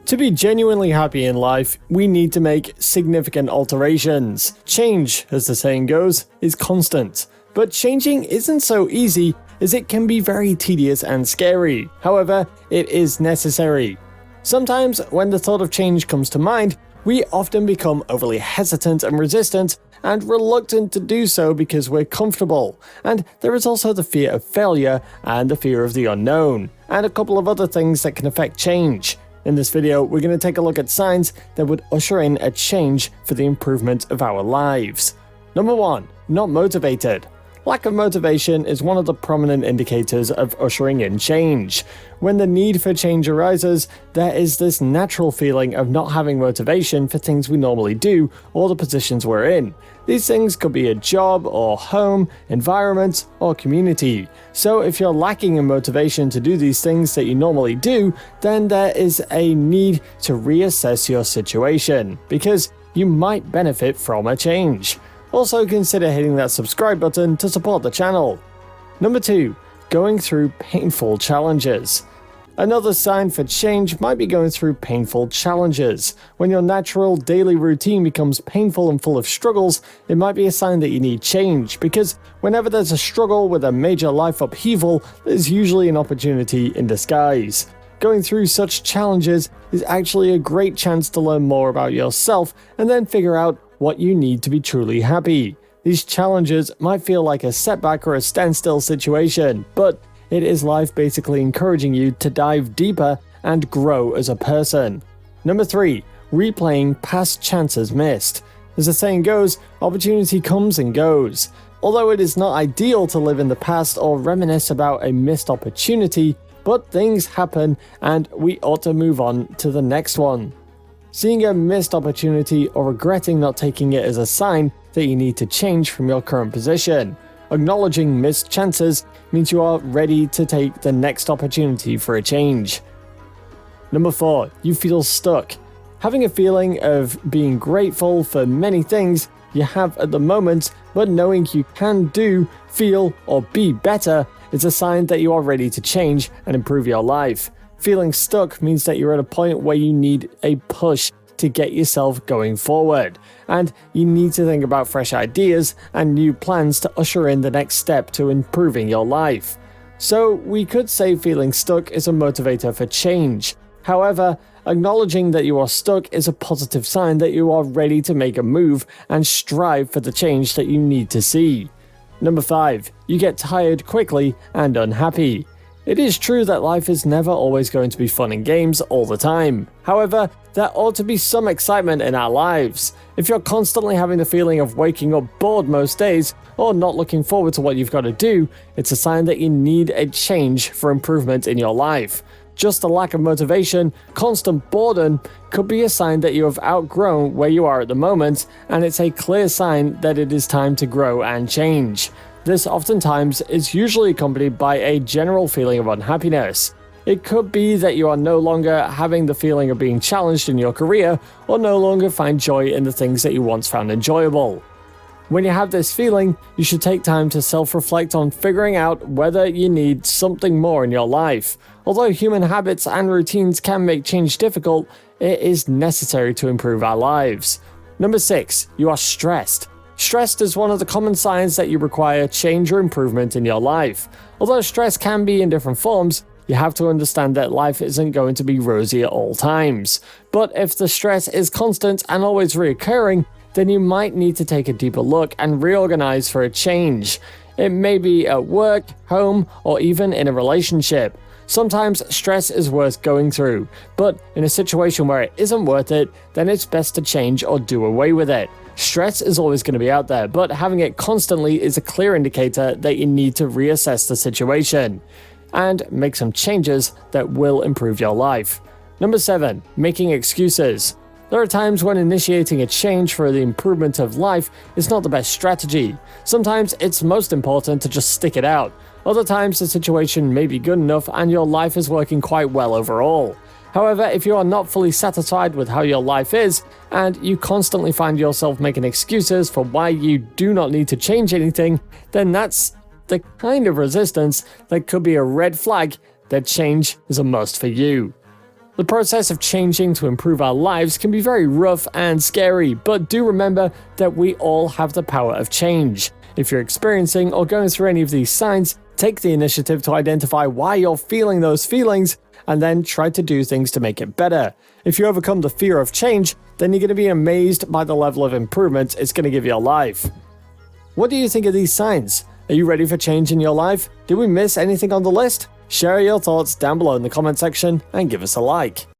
To be genuinely happy in life, we need to make significant alterations. Change, as the saying goes, is constant. But changing isn't so easy, as it can be very tedious and scary. However, it is necessary. Sometimes, when the thought of change comes to mind, we often become overly hesitant and resistant, and reluctant to do so because we're comfortable. And there is also the fear of failure and the fear of the unknown, and a couple of other things that can affect change. In this video, we're going to take a look at signs that would usher in a change for the improvement of our lives. Number 1. Not motivated. Lack of motivation is one of the prominent indicators of ushering in change. When the need for change arises, there is this natural feeling of not having motivation for things we normally do or the positions we're in. These things could be a job or home, environment, or community. So if you're lacking in motivation to do these things that you normally do, then there is a need to reassess your situation, because you might benefit from a change. Also, consider hitting that subscribe button to support the channel. Number 2. Going through painful challenges. Another sign for change might be going through painful challenges. When your natural daily routine becomes painful and full of struggles, it might be a sign that you need change, because whenever there's a struggle with a major life upheaval, there's usually an opportunity in disguise. Going through such challenges is actually a great chance to learn more about yourself and then figure out what you need to be truly happy. These challenges might feel like a setback or a standstill situation, but it is life basically encouraging you to dive deeper and grow as a person. Number 3. Replaying past chances missed. As the saying goes, opportunity comes and goes. Although it is not ideal to live in the past or reminisce about a missed opportunity, but things happen and we ought to move on to the next one. Seeing a missed opportunity or regretting not taking it is a sign that you need to change from your current position. Acknowledging missed chances means you are ready to take the next opportunity for a change. Number 4. You feel stuck. Having a feeling of being grateful for many things you have at the moment, but knowing you can do, feel, or be better is a sign that you are ready to change and improve your life. Feeling stuck means that you're at a point where you need a push to get yourself going forward, and you need to think about fresh ideas and new plans to usher in the next step to improving your life. So we could say feeling stuck is a motivator for change. However, acknowledging that you are stuck is a positive sign that you are ready to make a move and strive for the change that you need to see. Number 5. You get tired quickly and unhappy. It is true that life is never always going to be fun and games all the time. However, there ought to be some excitement in our lives. If you're constantly having the feeling of waking up bored most days, or not looking forward to what you've got to do, it's a sign that you need a change for improvement in your life. Just a lack of motivation, constant boredom, could be a sign that you have outgrown where you are at the moment, and it's a clear sign that it is time to grow and change. This oftentimes is usually accompanied by a general feeling of unhappiness. It could be that you are no longer having the feeling of being challenged in your career, or no longer find joy in the things that you once found enjoyable. When you have this feeling, you should take time to self-reflect on figuring out whether you need something more in your life. Although human habits and routines can make change difficult, it is necessary to improve our lives. Number 6. You are stressed. Stress is one of the common signs that you require change or improvement in your life. Although stress can be in different forms, you have to understand that life isn't going to be rosy at all times. But if the stress is constant and always reoccurring, then you might need to take a deeper look and reorganize for a change. It may be at work, home, or even in a relationship. Sometimes stress is worth going through, but in a situation where it isn't worth it, then it's best to change or do away with it. Stress is always going to be out there, but having it constantly is a clear indicator that you need to reassess the situation and make some changes that will improve your life. Number 7. Making excuses. There are times when initiating a change for the improvement of life is not the best strategy. Sometimes it's most important to just stick it out. Other times the situation may be good enough and your life is working quite well overall. However, if you are not fully satisfied with how your life is, and you constantly find yourself making excuses for why you do not need to change anything, then that's the kind of resistance that could be a red flag that change is a must for you. The process of changing to improve our lives can be very rough and scary, but do remember that we all have the power of change. If you're experiencing or going through any of these signs, take the initiative to identify why you're feeling those feelings, and then try to do things to make it better. If you overcome the fear of change, then you're going to be amazed by the level of improvement it's going to give your life. What do you think of these signs? Are you ready for change in your life? Did we miss anything on the list? Share your thoughts down below in the comment section and give us a like.